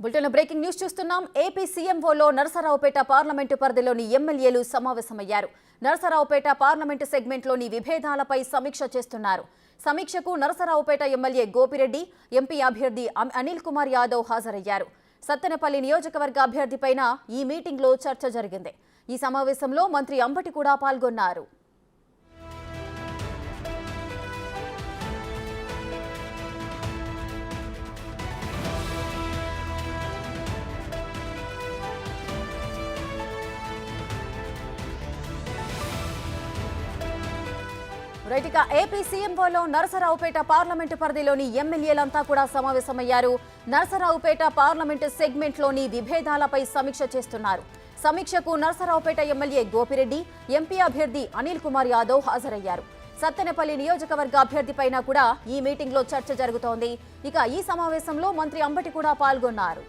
Bulletin breaking news చూస్తున్నాం. AP సీఎంఓలో Narasaraopet parliament పరిధిలోని ఎమ్మెల్యేలు సమావేశమయ్యారు. నరసరావుపేట పార్లమెంటు సెగ్మెంట్లోని విభేదాలపై సమీక్ష చేస్తున్నారు. సమీక్షకు నరసరావుపేట ఎమ్మెల్యే గోపిరెడ్డి, ఎంపీ అభ్యర్థి అనిల్ కుమార్ యాదవ్ హాజరయ్యారు. సత్తెనపల్లి నియోజకవర్గ అభ్యర్థిపైన ఈ మీటింగ్లో చర్చ జరిగింది. ఈ సమావేశంలో మంత్రి అంబటి కూడా పాల్గొన్నారు. రైట్గా ఏపీ సీఎంఓలో నరసరావుపేట పార్లమెంటు పరిధిలోని ఎమ్మెల్యేలంతా కూడా సమావేశమయ్యారు. నరసరావుపేట పార్లమెంటు సెగ్మెంట్లోని విభేదాలపై సమీక్ష చేస్తున్నారు. సమీక్షకు నరసరావుపేట ఎమ్మెల్యే గోపిరెడ్డి, ఎంపీ అభ్యర్థి అనిల్ కుమార్ యాదవ్ హాజరయ్యారు. సత్తెనపల్లి నియోజకవర్గ అభ్యర్థిపైన కూడా ఈ మీటింగ్లో చర్చ జరుగుతోంది. ఇక ఈ సమావేశంలో మంత్రి అంబటి కూడా పాల్గొన్నారు.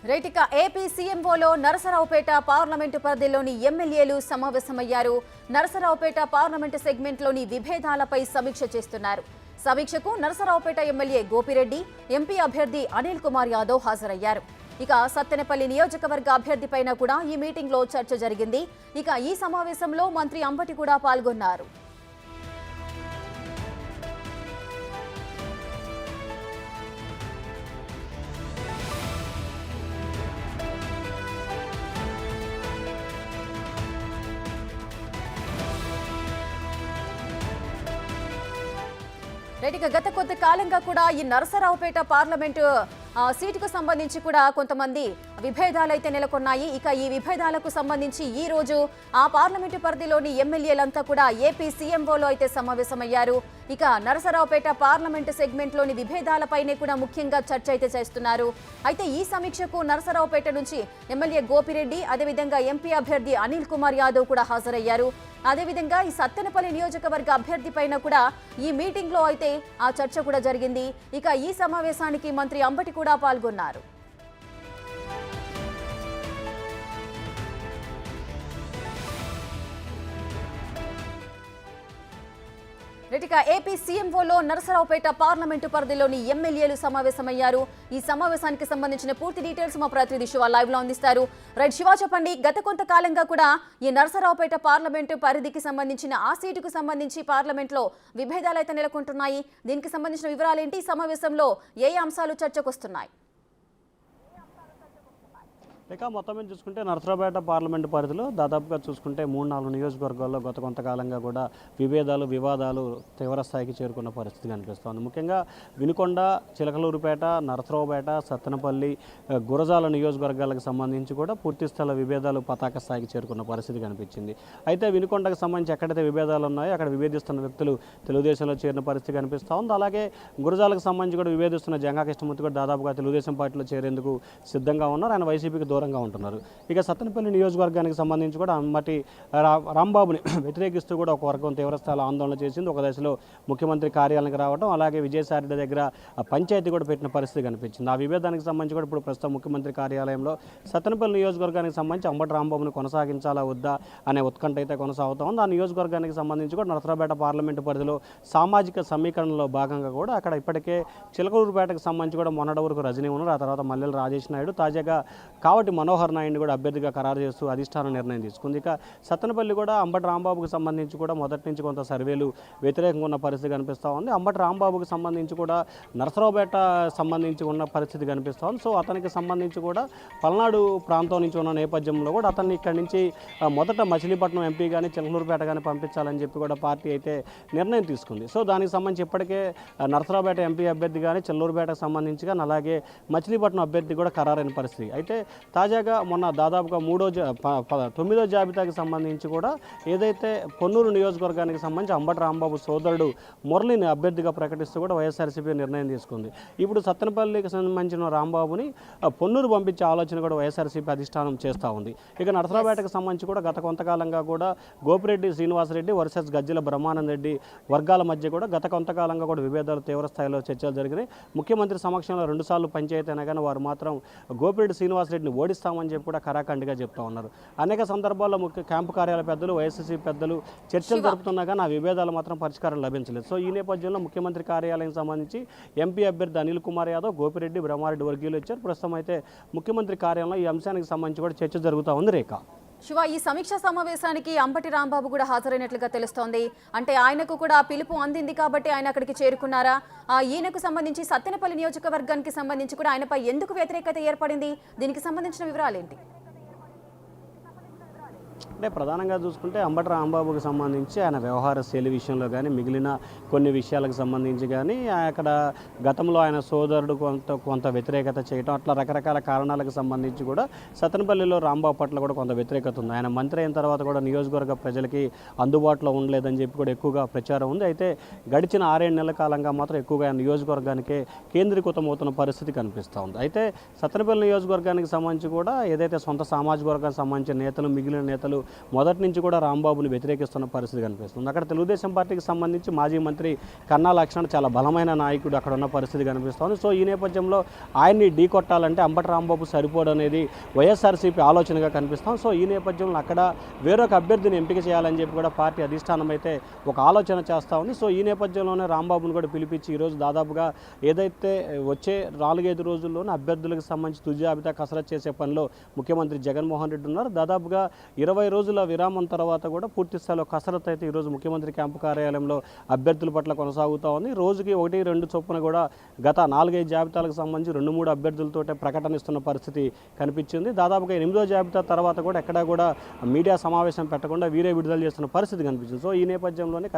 రైటిక ఏపీ సీఎంఓలో నరసరావుపేట పార్లమెంటు పరిధిలోని ఎమ్మెల్యేలు సమావేశమయ్యారు. నరసరావుపేట పార్లమెంటు సెగ్మెంట్లోని విభేదాలపై సమీక్ష చేస్తున్నారు. సమీక్షకు నరసరావుపేట ఎమ్మెల్యే గోపిరెడ్డి, ఎంపీ అభ్యర్థి అనిల్ కుమార్ యాదవ్ హాజరయ్యారు. ఇక సత్తెనపల్లి నియోజకవర్గ అభ్యర్థిపైన కూడా ఈ మీటింగ్లో చర్చ జరిగింది. ఇక ఈ సమావేశంలో మంత్రి అంబటి కూడా పాల్గొన్నారు. గత కొద్ది కాలంగా కూడా ఈ నరసరావుపేట పార్లమెంటు సీటుకు సంబంధించి కూడా కొంతమంది విభేదాలు అయితే నెలకొన్నాయి. ఇక ఈ విభేదాలకు సంబంధించి ఈ రోజు ఆ పార్లమెంటు పరిధిలోని ఎమ్మెల్యేలంతా కూడా ఏపీ సీఎంఓలో అయితే సమావేశమయ్యారు. ఇక నరసరావుపేట పార్లమెంటు సెగ్మెంట్లోని విభేదాలపైనే కూడా ముఖ్యంగా చర్చ అయితే చేస్తున్నారు. అయితే ఈ సమీక్షకు నరసరావుపేట నుంచి ఎమ్మెల్యే గోపిరెడ్డి, అదేవిధంగా ఎంపీ అభ్యర్థి అనిల్ కుమార్ యాదవ్ కూడా హాజరయ్యారు. అదేవిధంగా ఈ సత్తెనపల్లి నియోజకవర్గ అభ్యర్థి పైన కూడా ఈ మీటింగ్ లో అయితే ఆ చర్చ కూడా జరిగింది. ఇక ఈ సమావేశానికి మంత్రి అంబటి కూడా పాల్గొన్నారు. ఏపీ సీఎంఓలో నరసరావుపేట పార్లమెంటు పరిధిలోని ఎమ్మెల్యేలు సమావేశమయ్యారు. ఈ సమావేశానికి సంబంధించిన పూర్తి డీటెయిల్స్ మా ప్రతినిధి శివ లైవ్ లో అందిస్తారు. రైట్ శివ, చెప్పండి. గత కొంతకాలంగా కూడా ఈ నరసరావుపేట పార్లమెంటు పరిధికి సంబంధించిన ఆ సీటుకు సంబంధించి పార్లమెంట్ లో విభేదాలు అయితే నెలకొంటున్నాయి. దీనికి సంబంధించిన వివరాలు ఏంటి? సమావేశంలో ఏ అంశాలు చర్చకు వస్తున్నాయి? ఇక మొత్తం మీద చూసుకుంటే నరసరావుపేట పార్లమెంటు పరిధిలో దాదాపుగా చూసుకుంటే 3-4 నియోజకవర్గాల్లో గత కొంతకాలంగా కూడా వివాదాలు తీవ్ర స్థాయికి చేరుకున్న పరిస్థితి కనిపిస్తోంది. ముఖ్యంగా వినుకొండ, చిలకలూరుపేట, నరసరావుపేట, సత్తెనపల్లి, గురజాల నియోజకవర్గాలకు సంబంధించి కూడా పూర్తిస్థల విభేదాలు పతాక స్థాయికి చేరుకున్న పరిస్థితి కనిపించింది. అయితే వినుకొండకు సంబంధించి ఎక్కడైతే విభేదాలు ఉన్నాయో అక్కడ విభేదిస్తున్న వ్యక్తులు తెలుగుదేశంలో చేరిన పరిస్థితి కనిపిస్తూ ఉంది. అలాగే గురజాలకు సంబంధించి కూడా విభేదిస్తున్న జంగా కృష్ణమూర్తి కూడా దాదాపుగా తెలుగుదేశం పార్టీలో చేరేందుకు సిద్ధంగా ఉన్నారు. ఆయన వైసీపీకి దూరంగా ఉంటున్నారు. ఇక సత్తెనపల్లి నియోజకవర్గానికి సంబంధించి కూడా అంబటి రాంబాబుని వ్యతిరేకిస్తూ కూడా ఒక వర్గం తీవ్రస్థాయిలో ఆందోళన చేసింది. ఒక దశలో ముఖ్యమంత్రి కార్యాలయానికి రావడం, అలాగే విజయసాయి దగ్గర పంచాయతీ కూడా పెట్టిన పరిస్థితి కనిపించింది. ఆ విభేదానికి సంబంధించి కూడా ఇప్పుడు ప్రస్తుతం ముఖ్యమంత్రి కార్యాలయంలో సత్తెనపల్లి నియోజకవర్గానికి సంబంధించి అంబటి రాంబాబుని కొనసాగించాలా వద్దా అనే ఉత్కంఠ అయితే కొనసాగుతూ ఉంది. ఆ నియోజకవర్గానికి సంబంధించి కూడా నరసరావుపేట పార్లమెంటు పరిధిలో సామాజిక సమీకరణలో భాగంగా కూడా అక్కడ ఇప్పటికే చిలకలూరుపేటకు సంబంధించి కూడా మొన్నటి వరకు రజనీ ఉన్నారు. ఆ తర్వాత మల్లెల రాజేష్ నాయుడు, తాజాగా కావటి మనోహర్ నాయుడిని కూడా అభ్యర్థిగా ఖరారు చేస్తూ అధిష్టానం నిర్ణయం తీసుకుంది. ఇక సత్తెనపల్లి కూడా అంబటి రాంబాబుకు సంబంధించి కూడా మొదటి నుంచి కొంత సర్వేలు వ్యతిరేకంగా ఉన్న పరిస్థితి కనిపిస్తూ ఉంది. అంబటి రాంబాబుకు సంబంధించి కూడా నరసరావుపేట సంబంధించి ఉన్న పరిస్థితి కనిపిస్తూ ఉంది. సో అతనికి సంబంధించి కూడా పల్నాడు ప్రాంతం నుంచి ఉన్న నేపథ్యంలో కూడా అతన్ని ఇక్కడి నుంచి మొదట మచిలీపట్నం ఎంపీ కానీ చిలకలూరుపేట కానీ పంపించాలని చెప్పి కూడా పార్టీ అయితే నిర్ణయం తీసుకుంది. సో దానికి సంబంధించి ఇప్పటికే నరసరావుపేట ఎంపీ అభ్యర్థి కానీ చిల్లూరుపేటకు సంబంధించి కానీ అలాగే మచిలీపట్నం అభ్యర్థి కూడా ఖరారైన పరిస్థితి. అయితే తాజాగా మొన్న దాదాపుగా 9వ జాబితాకి సంబంధించి కూడా ఏదైతే పొన్నూరు నియోజకవర్గానికి సంబంధించి అంబటి రాంబాబు సోదరుడు మురళిని అభ్యర్థిగా ప్రకటిస్తూ కూడా వైఎస్ఆర్సీపీ నిర్ణయం తీసుకుంది. ఇప్పుడు సత్తెనపల్లికి సంబంధించిన రాంబాబుని పొన్నూరు పంపించే ఆలోచన కూడా వైఎస్ఆర్సీపీ అధిష్టానం చేస్తూ ఉంది. ఇక నరసరావుపేటకు సంబంధించి కూడా గత కొంతకాలంగా కూడా గోపిరెడ్డి శ్రీనివాసరెడ్డి వర్సెస్ గజ్జల బ్రహ్మానంద రెడ్డి వర్గాల మధ్య కూడా గత కొంతకాలంగా కూడా విభేదాలు తీవ్ర స్థాయిలో చర్చలు జరిగినాయి. ముఖ్యమంత్రి సమక్షంలో 2 సార్లు పంచాయతీ అయినా కానీ వారు మాత్రం గోపిరెడ్డి శ్రీనివాసరెడ్డిని ఓడిస్తామని చెప్పి కూడా ఖరాఖండిగా చెప్తా ఉన్నారు. అనేక సందర్భాల్లో క్యాంపు కార్యాలయ పెద్దలు వైఎస్సీ పెద్దలు చర్చలు జరుపుతున్నా కానీ ఆ విభేదాలు మాత్రం పరిష్కారం లభించలేదు. సో ఈ నేపథ్యంలో ముఖ్యమంత్రి కార్యాలయం సంబంధించి ఎంపీ అభ్యర్థి అనిల్ కుమార్ యాదవ్ గోపిరెడ్డి బ్రహ్మారెడ్డి వర్గీయులు వచ్చారు. ప్రస్తుతం అయితే ముఖ్యమంత్రి కార్యాలయంలో ఈ అంశానికి సంబంధించి కూడా చర్చ జరుగుతూ ఉంది. రేఖ, శివ, ఈ సమీక్ష సమావేశానికి అంబటి రాంబాబు కూడా హాజరైనట్లుగా తెలుస్తోంది. అంటే ఆయనకు కూడా పిలుపు అందింది కాబట్టి ఆయన అక్కడికి చేరుకున్నారా? ఈయనకు సంబంధించి సత్తెనపల్లి నియోజకవర్గానికి సంబంధించి కూడా ఆయనపై ఎందుకు వ్యతిరేకత ఏర్పడింది? దీనికి సంబంధించిన వివరాలు ఏంటి? అంటే ప్రధానంగా చూసుకుంటే అంబటి రాంబాబుకి సంబంధించి ఆయన వ్యవహార శైలి విషయంలో కానీ మిగిలిన కొన్ని విషయాలకు సంబంధించి కానీ అక్కడ గతంలో ఆయన సోదరుడు కొంత వ్యతిరేకత చేయటం అట్లా రకరకాల కారణాలకు సంబంధించి కూడా సత్తెనపల్లిలో రాంబాబు పట్ల కూడా కొంత వ్యతిరేకత ఉంది. ఆయన మంత్రి అయిన తర్వాత కూడా నియోజకవర్గ ప్రజలకి అందుబాటులో ఉండలేదని చెప్పి కూడా ఎక్కువగా ప్రచారం ఉంది. అయితే గడిచిన 6-7 నెలల కాలంగా మాత్రం ఎక్కువగా ఆయన నియోజకవర్గానికే కేంద్రీకృతమవుతున్న పరిస్థితి కనిపిస్తూ ఉంది. అయితే సత్తెనపల్లి నియోజకవర్గానికి సంబంధించి కూడా ఏదైతే సొంత సామాజిక వర్గానికి సంబంధించిన నేతలు మిగిలిన నేతలు మొదటి నుంచి కూడా రాంబాబుని వ్యతిరేకిస్తున్న పరిస్థితి కనిపిస్తుంది. అక్కడ తెలుగుదేశం పార్టీకి సంబంధించి మాజీ మంత్రి కన్నా లక్ష్మణ్ చాలా బలమైన నాయకుడు అక్కడ ఉన్న పరిస్థితి కనిపిస్తుంది. సో ఈ నేపథ్యంలో ఆయన్ని ఢీ కొట్టాలంటే అంబటి రాంబాబు సరిపోడు అనేది వైఎస్ఆర్సీపీ ఆలోచనగా కనిపిస్తాం. సో ఈ నేపథ్యంలో అక్కడ వేరొక అభ్యర్థిని ఎంపిక చేయాలని చెప్పి కూడా పార్టీ అధిష్టానం అయితే ఒక ఆలోచన చేస్తూ ఉంది. సో ఈ నేపథ్యంలోనే రాంబాబును కూడా పిలిపించి ఈరోజు దాదాపుగా ఏదైతే వచ్చే 4-5 రోజుల్లోనే అభ్యర్థులకు సంబంధించి తుది జాబితా కసరత్తు చేసే పనిలో ముఖ్యమంత్రి జగన్మోహన్ రెడ్డి ఉన్నారు. దాదాపుగా 20 రోజుల విరామం తర్వాత కూడా పూర్తి స్థాయిలో కసరత్తు అయితే ఈరోజు ముఖ్యమంత్రి క్యాంపు కార్యాలయంలో అభ్యర్థుల పట్ల కొనసాగుతూ ఉంది. రోజుకి 1-2 చొప్పున కూడా గత 4-5 జాబితాలకు సంబంధించి 2-3 అభ్యర్థులతో ప్రకటనిస్తున్న పరిస్థితి కనిపించింది. దాదాపుగా 8వ జాబితా తర్వాత కూడా ఎక్కడా కూడా మీడియా సమావేశం పెట్టకుండా వీరే విడుదల చేస్తున్న పరిస్థితి కనిపించింది. సో ఈ నేపథ్యంలోనే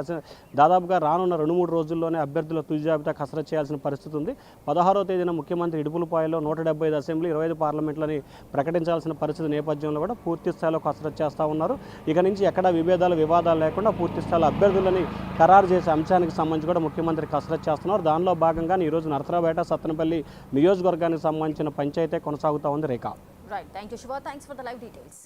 దాదాపుగా రానున్న 2-3 రోజుల్లోనే అభ్యర్థుల తుది జాబితా కసరత్తు చేయాల్సిన పరిస్థితి ఉంది. 16వ తేదీన ముఖ్యమంత్రి ఇడుపులపాయలో 175 అసెంబ్లీ 25 పార్లమెంట్లని ప్రకటించాల్సిన పరిస్థితి నేపథ్యంలో కూడా పూర్తి స్థాయిలో కసరత్తు చేస్తూ ఉన్నారు. ఇక నుంచి ఎక్కడ వివాదాలు లేకుండా పూర్తి స్థాయిలో అభ్యర్థులని ఖరారు చేసే అంశానికి సంబంధించి కూడా ముఖ్యమంత్రి కసరత్తు చేస్తున్నారు. దానిలో భాగంగానే ఈరోజు నరసరావుపేట సత్తెనపల్లి నియోజకవర్గానికి సంబంధించిన పంచాయతీ కొనసాగుతూ ఉంది. Rekha, right, thank you Shiva, thanks for the live details.